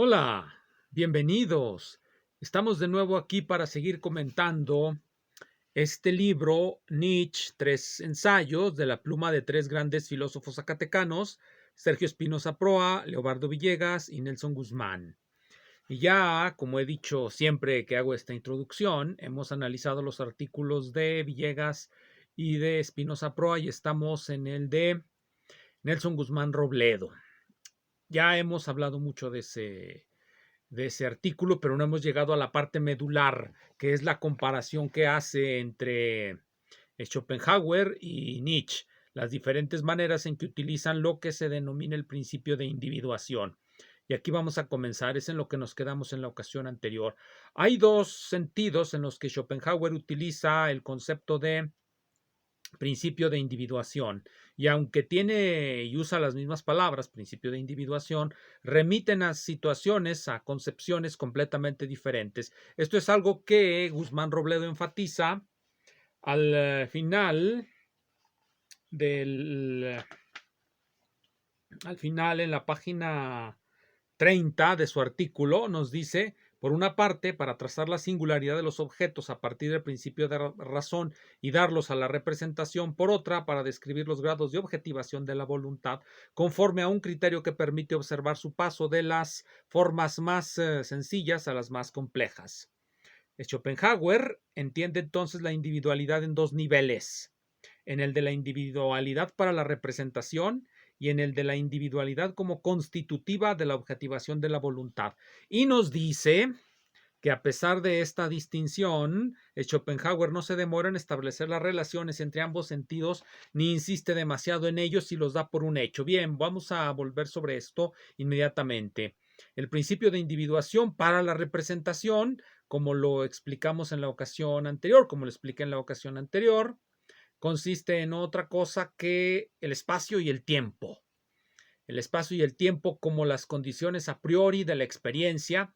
Hola, bienvenidos. Estamos de nuevo aquí para seguir comentando este libro, Nietzsche, tres ensayos de la pluma de tres grandes filósofos zacatecanos, Sergio Espinosa Proa, Leobardo Villegas y Nelson Guzmán. Y ya, como he dicho siempre que hago esta introducción, hemos analizado los artículos de Villegas y de Espinosa Proa y estamos en el de Nelson Guzmán Robledo. Ya hemos hablado mucho de ese artículo, pero no hemos llegado a la parte medular, que es la comparación que hace entre Schopenhauer y Nietzsche, las diferentes maneras en que utilizan lo que se denomina el principio de individuación. Y aquí vamos a comenzar, es en lo que nos quedamos en la ocasión anterior. Hay dos sentidos en los que Schopenhauer utiliza el concepto de principio de individuación. Y aunque tiene y usa las mismas palabras, principio de individuación, remiten a situaciones, a concepciones completamente diferentes. Esto es algo que Guzmán Robledo enfatiza al del, al final en la página 30 de su artículo nos dice, por una parte, para trazar la singularidad de los objetos a partir del principio de razón y darlos a la representación, por otra, para describir los grados de objetivación de la voluntad, conforme a un criterio que permite observar su paso de las formas más sencillas a las más complejas. Schopenhauer entiende entonces la individualidad en dos niveles, en el de la individualidad para la representación y en el de la individualidad como constitutiva de la objetivación de la voluntad. Y nos dice que a pesar de esta distinción, Schopenhauer no se demora en establecer las relaciones entre ambos sentidos ni insiste demasiado en ellos y los da por un hecho. Bien, vamos a volver sobre esto inmediatamente. El principio de individuación para la representación, como lo explicamos en la ocasión anterior, como lo expliqué en la ocasión anterior, consiste en otra cosa que el espacio y el tiempo. El espacio y el tiempo como las condiciones a priori de la experiencia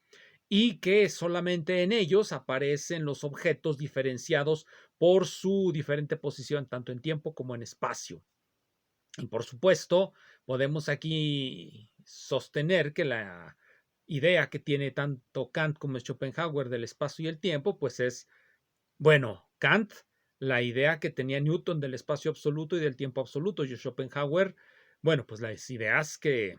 y que solamente en ellos aparecen los objetos diferenciados por su diferente posición tanto en tiempo como en espacio. Y por supuesto, podemos aquí sostener que la idea que tiene tanto Kant como Schopenhauer del espacio y el tiempo, pues es, bueno, Kant, la idea que tenía Newton del espacio absoluto y del tiempo absoluto, y Schopenhauer, bueno, pues las ideas que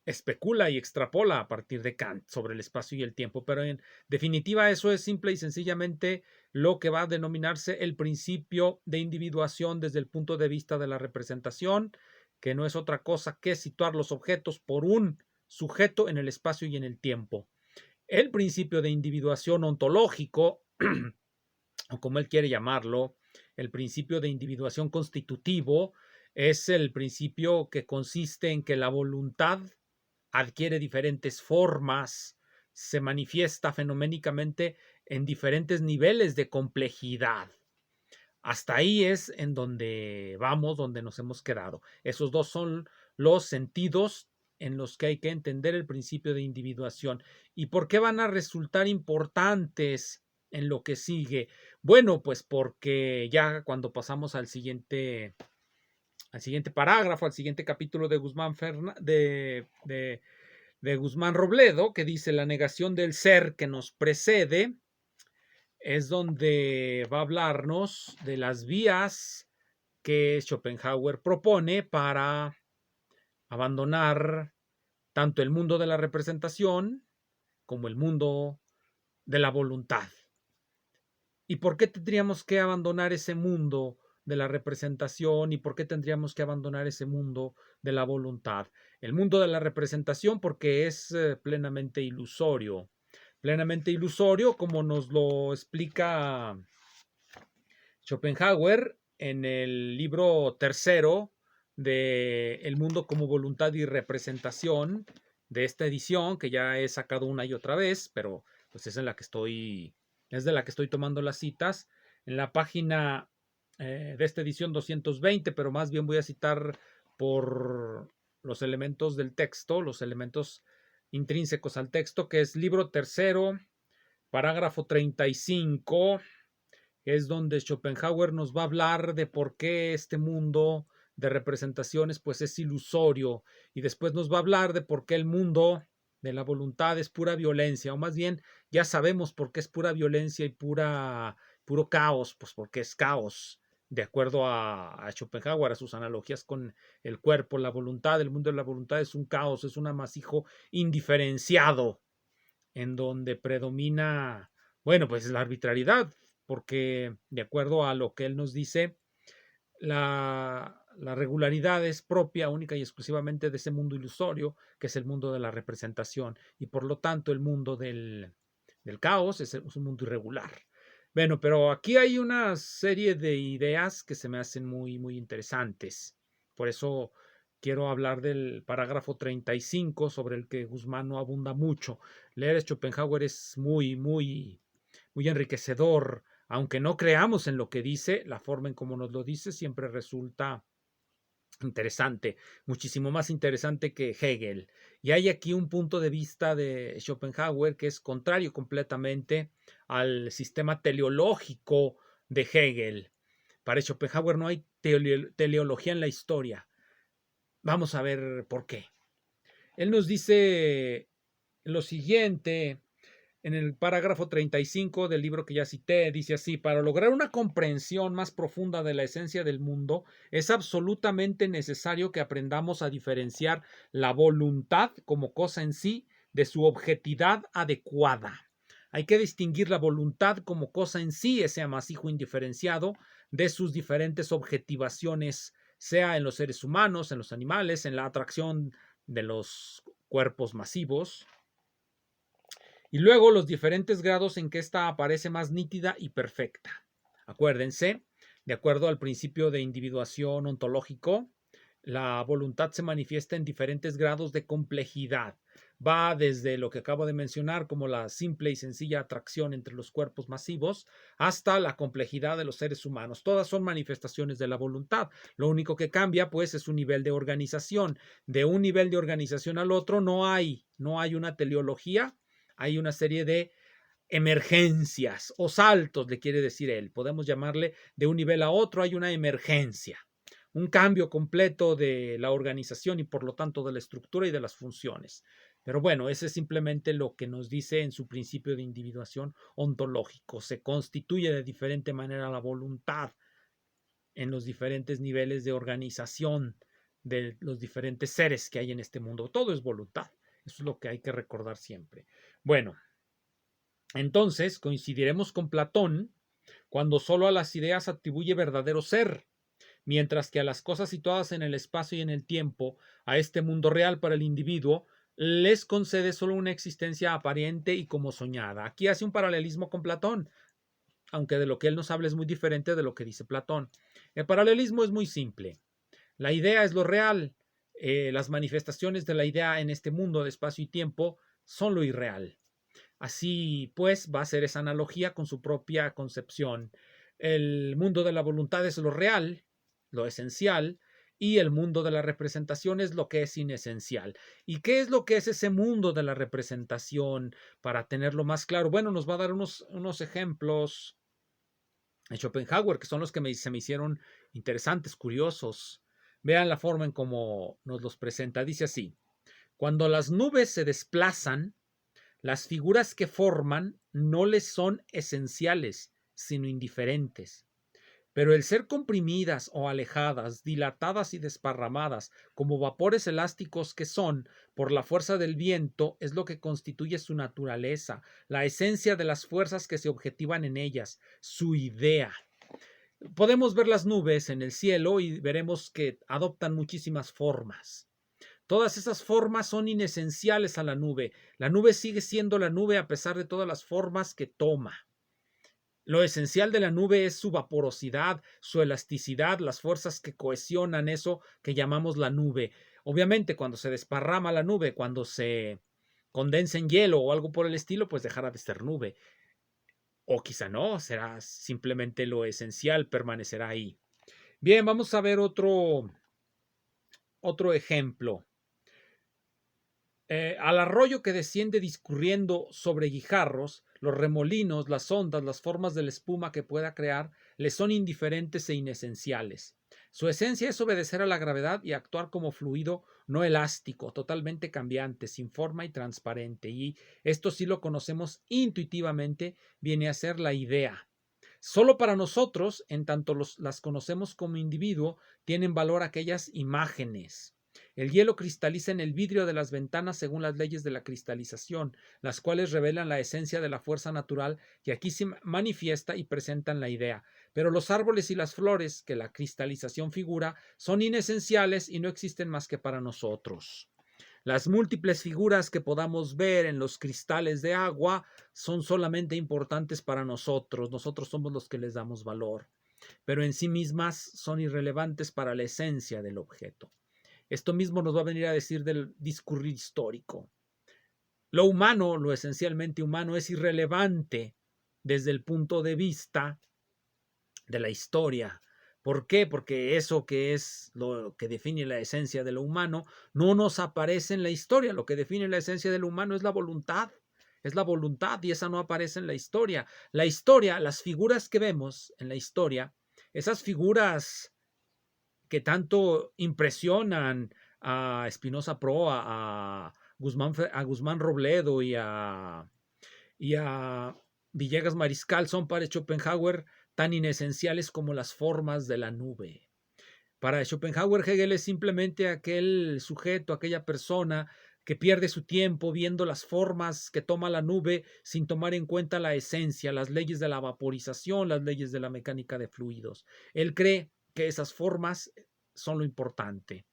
especula y extrapola a partir de Kant sobre el espacio y el tiempo, pero en definitiva eso es simple y sencillamente lo que va a denominarse el principio de individuación desde el punto de vista de la representación, que no es otra cosa que situar los objetos por un sujeto en el espacio y en el tiempo. El principio de individuación ontológico, o como él quiere llamarlo, el principio de individuación constitutivo, es el principio que consiste en que la voluntad adquiere diferentes formas, se manifiesta fenoménicamente en diferentes niveles de complejidad. Hasta ahí es en donde vamos, donde nos hemos quedado. Esos dos son los sentidos en los que hay que entender el principio de individuación. ¿Y por qué van a resultar importantes en lo que sigue? Bueno, pues porque ya cuando pasamos al siguiente parágrafo, al siguiente capítulo de Guzmán Robledo, que dice la negación del ser que nos precede, es donde va a hablarnos de las vías que Schopenhauer propone para abandonar tanto el mundo de la representación como el mundo de la voluntad. ¿Y por qué tendríamos que abandonar ese mundo de la representación y por qué tendríamos que abandonar ese mundo de la voluntad? El mundo de la representación porque es plenamente ilusorio como nos lo explica Schopenhauer en el libro tercero de El mundo como voluntad y representación de esta edición, que ya he sacado una y otra vez, pero pues es de la que estoy tomando las citas, en la página de esta edición 220, pero más bien voy a citar por los elementos del texto, los elementos intrínsecos al texto, que es libro tercero, parágrafo 35, es donde Schopenhauer nos va a hablar de por qué este mundo de representaciones pues es ilusorio y después nos va a hablar de por qué el mundo de la voluntad es pura violencia, o más bien ya sabemos por qué es pura violencia y puro caos, pues porque es caos, de acuerdo a Schopenhauer, a sus analogías con el cuerpo. La voluntad, el mundo de la voluntad es un caos, es un amasijo indiferenciado, en donde predomina, bueno, pues la arbitrariedad, porque de acuerdo a lo que él nos dice, la regularidad es propia, única y exclusivamente de ese mundo ilusorio, que es el mundo de la representación, y por lo tanto el mundo del caos es un mundo irregular. Bueno, pero aquí hay una serie de ideas que se me hacen muy, muy interesantes. Por eso quiero hablar del parágrafo 35, sobre el que Guzmán no abunda mucho. Leer a Schopenhauer es muy, muy, muy enriquecedor. Aunque no creamos en lo que dice, la forma en cómo nos lo dice siempre resulta interesante, muchísimo más interesante que Hegel. Y hay aquí un punto de vista de Schopenhauer que es contrario completamente al sistema teleológico de Hegel. Para Schopenhauer no hay teleología en la historia. Vamos a ver por qué. Él nos dice lo siguiente en el parágrafo 35 del libro que ya cité, dice así: para lograr una comprensión más profunda de la esencia del mundo, es absolutamente necesario que aprendamos a diferenciar la voluntad como cosa en sí de su objetividad adecuada. Hay que distinguir la voluntad como cosa en sí, ese amasijo indiferenciado, de sus diferentes objetivaciones, sea en los seres humanos, en los animales, en la atracción de los cuerpos masivos, y luego los diferentes grados en que ésta aparece más nítida y perfecta. Acuérdense, de acuerdo al principio de individuación ontológico, la voluntad se manifiesta en diferentes grados de complejidad. Va desde lo que acabo de mencionar, como la simple y sencilla atracción entre los cuerpos masivos, hasta la complejidad de los seres humanos. Todas son manifestaciones de la voluntad. Lo único que cambia, pues, es su nivel de organización. De un nivel de organización al otro no hay una teleología, hay una serie de emergencias o saltos, le quiere decir él. Podemos llamarle de un nivel a otro, hay una emergencia, un cambio completo de la organización y por lo tanto de la estructura y de las funciones. Pero bueno, ese es simplemente lo que nos dice en su principio de individuación ontológico. Se constituye de diferente manera la voluntad en los diferentes niveles de organización de los diferentes seres que hay en este mundo. Todo es voluntad. Eso es lo que hay que recordar siempre. Bueno, entonces coincidiremos con Platón cuando solo a las ideas atribuye verdadero ser, mientras que a las cosas situadas en el espacio y en el tiempo, a este mundo real para el individuo, les concede solo una existencia aparente y como soñada. Aquí hace un paralelismo con Platón, aunque de lo que él nos habla es muy diferente de lo que dice Platón. El paralelismo es muy simple. La idea es lo real. Las manifestaciones de la idea en este mundo de espacio y tiempo son lo irreal. Así pues, va a ser esa analogía con su propia concepción. El mundo de la voluntad es lo real, lo esencial, y el mundo de la representación es lo que es inesencial. ¿Y qué es lo que es ese mundo de la representación? Para tenerlo más claro, bueno, nos va a dar unos ejemplos en Schopenhauer, que son los que se me hicieron interesantes, curiosos. Vean la forma en cómo nos los presenta. Dice así: cuando las nubes se desplazan, las figuras que forman no les son esenciales, sino indiferentes. Pero el ser comprimidas o alejadas, dilatadas y desparramadas, como vapores elásticos que son, por la fuerza del viento, es lo que constituye su naturaleza, la esencia de las fuerzas que se objetivan en ellas, su idea. Podemos ver las nubes en el cielo y veremos que adoptan muchísimas formas. Todas esas formas son inesenciales a la nube. La nube sigue siendo la nube a pesar de todas las formas que toma. Lo esencial de la nube es su vaporosidad, su elasticidad, las fuerzas que cohesionan eso que llamamos la nube. Obviamente, cuando se desparrama la nube, cuando se condensa en hielo o algo por el estilo, pues dejará de ser nube. O quizá no, será simplemente lo esencial, permanecerá ahí. Bien, vamos a ver otro ejemplo. Al arroyo que desciende discurriendo sobre guijarros, los remolinos, las ondas, las formas de la espuma que pueda crear, le son indiferentes e inesenciales. Su esencia es obedecer a la gravedad y actuar como fluido no elástico, totalmente cambiante, sin forma y transparente. Y esto sí lo conocemos intuitivamente, viene a ser la idea. Solo para nosotros, en tanto las conocemos como individuo, tienen valor aquellas imágenes. El hielo cristaliza en el vidrio de las ventanas según las leyes de la cristalización, las cuales revelan la esencia de la fuerza natural que aquí se manifiesta y presentan la idea. Pero los árboles y las flores que la cristalización figura son inesenciales y no existen más que para nosotros. Las múltiples figuras que podamos ver en los cristales de agua son solamente importantes para nosotros. Nosotros somos los que les damos valor, pero en sí mismas son irrelevantes para la esencia del objeto. Esto mismo nos va a venir a decir del discurrir histórico. Lo humano, lo esencialmente humano, es irrelevante desde el punto de vista de la historia. ¿Por qué? Porque eso que es lo que define la esencia de lo humano no nos aparece en la historia. Lo que define la esencia del humano es la voluntad. Es la voluntad y esa no aparece en la historia. La historia, las figuras que vemos en la historia, esas figuras que tanto impresionan a Espinosa Proa, a Guzmán Robledo y a Villegas Mariscal son para Schopenhauer tan inesenciales como las formas de la nube. Para Schopenhauer, Hegel es simplemente aquel sujeto, aquella persona que pierde su tiempo viendo las formas que toma la nube sin tomar en cuenta la esencia, las leyes de la vaporización, las leyes de la mecánica de fluidos. Él cree que esas formas son lo importante.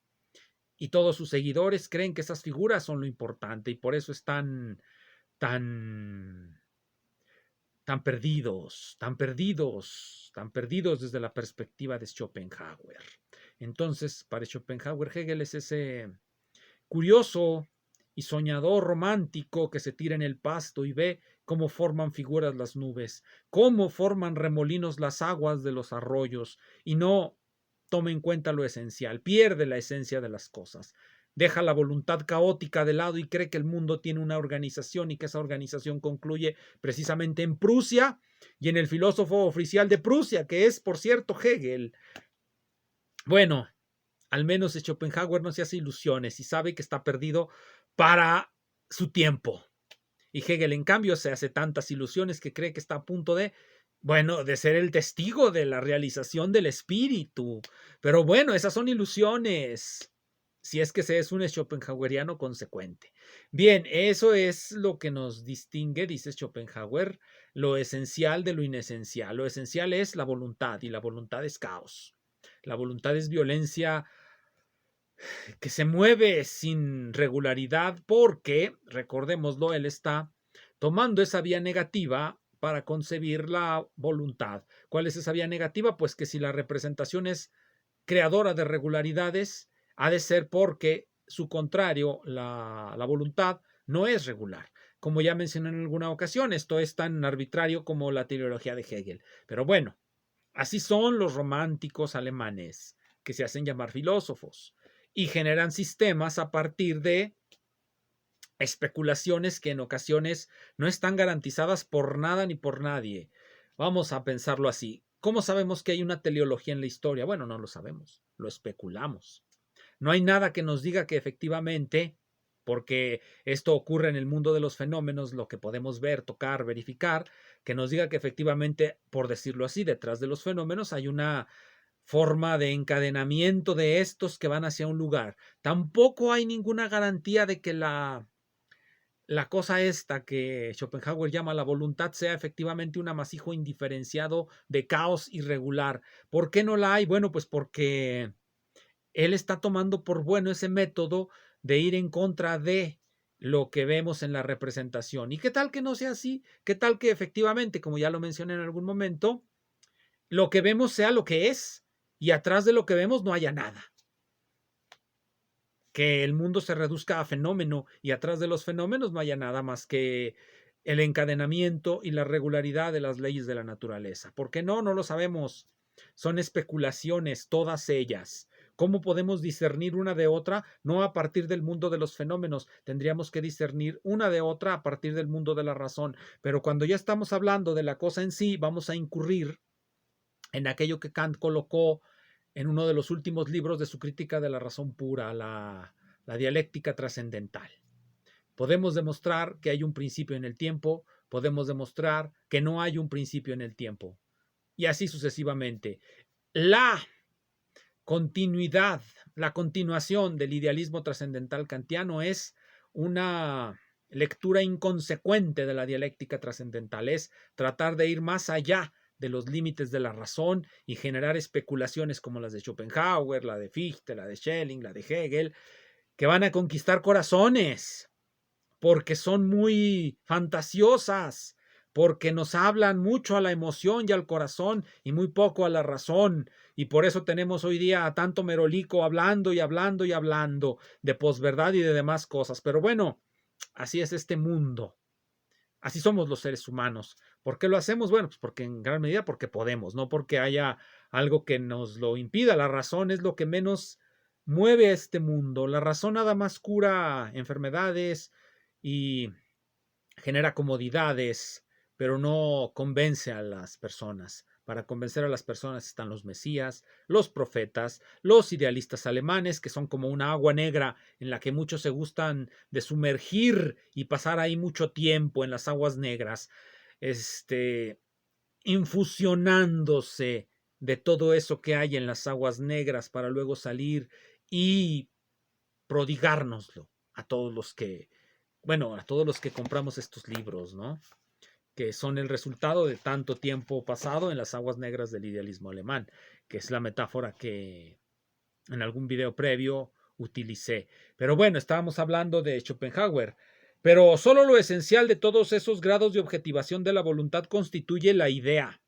Y todos sus seguidores creen que esas figuras son lo importante y por eso están tan tan perdidos desde la perspectiva de Schopenhauer. Entonces, para Schopenhauer, Hegel es ese curioso y soñador romántico que se tira en el pasto y ve cómo forman figuras las nubes, cómo forman remolinos las aguas de los arroyos y no toma en cuenta lo esencial, pierde la esencia de las cosas. Deja la voluntad caótica de lado y cree que el mundo tiene una organización y que esa organización concluye precisamente en Prusia y en el filósofo oficial de Prusia, que es, por cierto, Hegel. Bueno, al menos Schopenhauer no se hace ilusiones y sabe que está perdido para su tiempo. Y Hegel, en cambio, se hace tantas ilusiones que cree que está a punto de ser el testigo de la realización del espíritu. Pero bueno, esas son ilusiones, si es que se es un schopenhaueriano consecuente. Bien, eso es lo que nos distingue, dice Schopenhauer, lo esencial de lo inesencial. Lo esencial es la voluntad y la voluntad es caos. La voluntad es violencia que se mueve sin regularidad porque, recordémoslo, él está tomando esa vía negativa para concebir la voluntad. ¿Cuál es esa vía negativa? Pues que si la representación es creadora de regularidades, ha de ser porque su contrario, la voluntad, no es regular. Como ya mencioné en alguna ocasión, esto es tan arbitrario como la teleología de Hegel. Pero bueno, así son los románticos alemanes, que se hacen llamar filósofos y generan sistemas a partir de especulaciones que en ocasiones no están garantizadas por nada ni por nadie. Vamos a pensarlo así. ¿Cómo sabemos que hay una teleología en la historia? Bueno, no lo sabemos, lo especulamos. No hay nada que nos diga que efectivamente, porque esto ocurre en el mundo de los fenómenos, lo que podemos ver, tocar, verificar, que nos diga que efectivamente, por decirlo así, detrás de los fenómenos hay una forma de encadenamiento de estos que van hacia un lugar. Tampoco hay ninguna garantía de que la cosa esta que Schopenhauer llama la voluntad sea efectivamente un amasijo indiferenciado de caos irregular. ¿Por qué no la hay? Bueno, pues porque él está tomando por bueno ese método de ir en contra de lo que vemos en la representación. ¿Y qué tal que no sea así? ¿Qué tal que efectivamente, como ya lo mencioné en algún momento, lo que vemos sea lo que es y atrás de lo que vemos no haya nada? Que el mundo se reduzca a fenómeno y atrás de los fenómenos no haya nada más que el encadenamiento y la regularidad de las leyes de la naturaleza. ¿Por qué no? No lo sabemos. Son especulaciones, todas ellas. ¿Cómo podemos discernir una de otra? No a partir del mundo de los fenómenos. Tendríamos que discernir una de otra a partir del mundo de la razón. Pero cuando ya estamos hablando de la cosa en sí, vamos a incurrir en aquello que Kant colocó en uno de los últimos libros de su crítica de la razón pura, la dialéctica trascendental. Podemos demostrar que hay un principio en el tiempo, podemos demostrar que no hay un principio en el tiempo, y así sucesivamente. La continuidad, la continuación del idealismo trascendental kantiano es una lectura inconsecuente de la dialéctica trascendental, es tratar de ir más allá de los límites de la razón y generar especulaciones como las de Schopenhauer, la de Fichte, la de Schelling, la de Hegel, que van a conquistar corazones, porque son muy fantasiosas, porque nos hablan mucho a la emoción y al corazón y muy poco a la razón. Y por eso tenemos hoy día a tanto merolico hablando y hablando y hablando de posverdad y de demás cosas. Pero bueno, así es este mundo. Así somos los seres humanos. ¿Por qué lo hacemos? Bueno, pues porque en gran medida porque podemos, no porque haya algo que nos lo impida. La razón es lo que menos mueve a este mundo. La razón nada más cura enfermedades y genera comodidades, pero no convence a las personas. Para convencer a las personas están los mesías, los profetas, los idealistas alemanes, que son como una agua negra en la que muchos se gustan de sumergir y pasar ahí mucho tiempo en las aguas negras, infusionándose de todo eso que hay en las aguas negras para luego salir y prodigárnoslo a todos los que, bueno, a todos los que compramos estos libros, ¿no? Que son el resultado de tanto tiempo pasado en las aguas negras del idealismo alemán, que es la metáfora que en algún video previo utilicé. Pero bueno, estábamos hablando de Schopenhauer. Pero solo lo esencial de todos esos grados de objetivación de la voluntad constituye la idea.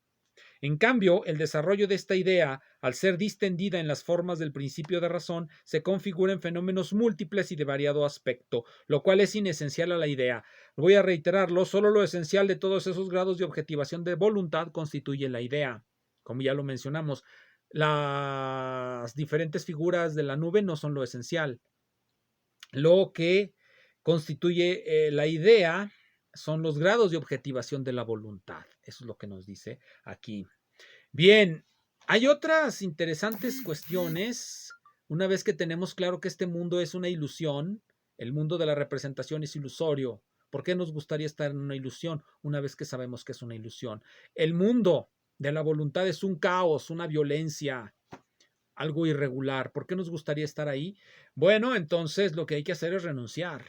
En cambio, el desarrollo de esta idea, al ser distendida en las formas del principio de razón, se configura en fenómenos múltiples y de variado aspecto, lo cual es inesencial a la idea. Voy a reiterarlo, solo lo esencial de todos esos grados de objetivación de voluntad constituye la idea. Como ya lo mencionamos, las diferentes figuras de la nube no son lo esencial. Lo que constituye la idea son los grados de objetivación de la voluntad. Eso es lo que nos dice aquí. Bien, hay otras interesantes cuestiones. Una vez que tenemos claro que este mundo es una ilusión, el mundo de la representación es ilusorio. ¿Por qué nos gustaría estar en una ilusión una vez que sabemos que es una ilusión? El mundo de la voluntad es un caos, una violencia, algo irregular. ¿Por qué nos gustaría estar ahí? Bueno, entonces lo que hay que hacer es renunciar.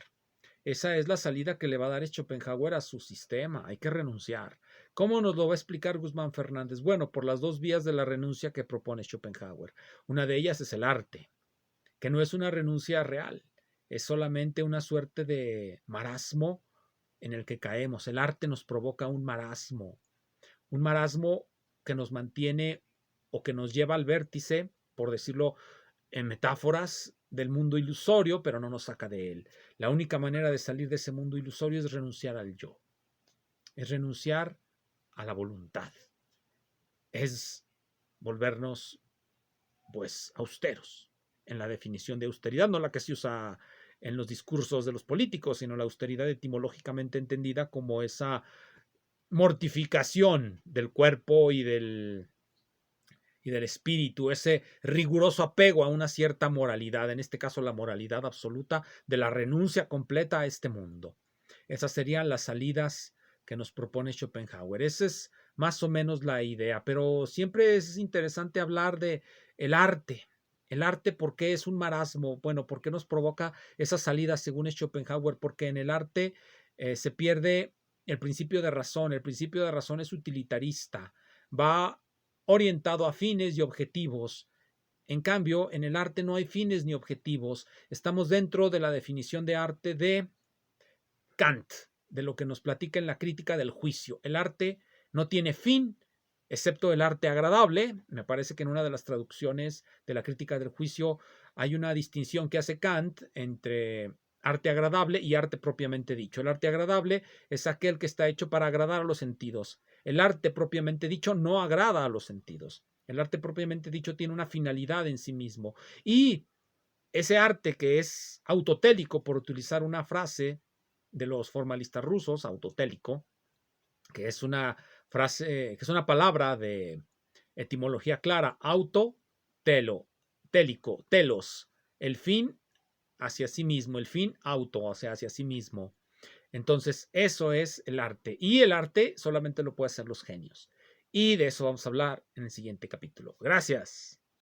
Esa es la salida que le va a dar Schopenhauer a su sistema. Hay que renunciar. ¿Cómo nos lo va a explicar Guzmán Fernández? Bueno, por las dos vías de la renuncia que propone Schopenhauer. Una de ellas es el arte, que no es una renuncia real, es solamente una suerte de marasmo en el que caemos. El arte nos provoca un marasmo que nos mantiene o que nos lleva al vértice, por decirlo en metáforas, del mundo ilusorio, pero no nos saca de él. La única manera de salir de ese mundo ilusorio es renunciar al yo, es renunciar a la voluntad, es volvernos, pues, austeros en la definición de austeridad, no la que se usa en los discursos de los políticos, sino la austeridad etimológicamente entendida como esa mortificación del cuerpo y del espíritu, ese riguroso apego a una cierta moralidad, en este caso la moralidad absoluta de la renuncia completa a este mundo. Esas serían las salidas que nos propone Schopenhauer. Esa es más o menos la idea, pero siempre es interesante hablar de el arte. El arte, ¿por qué es un marasmo? Bueno, ¿por qué nos provoca esas salidas según Schopenhauer? Porque en el arte se pierde el principio de razón. El principio de razón es utilitarista. Va orientado a fines y objetivos. En cambio, en el arte no hay fines ni objetivos. Estamos dentro de la definición de arte de Kant, de lo que nos platica en la crítica del juicio. El arte no tiene fin, excepto el arte agradable. Me parece que en una de las traducciones de la crítica del juicio hay una distinción que hace Kant entre arte agradable y arte propiamente dicho. El arte agradable es aquel que está hecho para agradar a los sentidos. El arte propiamente dicho no agrada a los sentidos. El arte propiamente dicho tiene una finalidad en sí mismo. Y ese arte que es autotélico, por utilizar una frase de los formalistas rusos, autotélico, que es una frase, que es una palabra de etimología clara, auto telos, el fin hacia sí mismo, el fin auto, o sea, hacia sí mismo. Entonces, eso es el arte. Y el arte solamente lo pueden hacer los genios. Y de eso vamos a hablar en el siguiente capítulo. Gracias.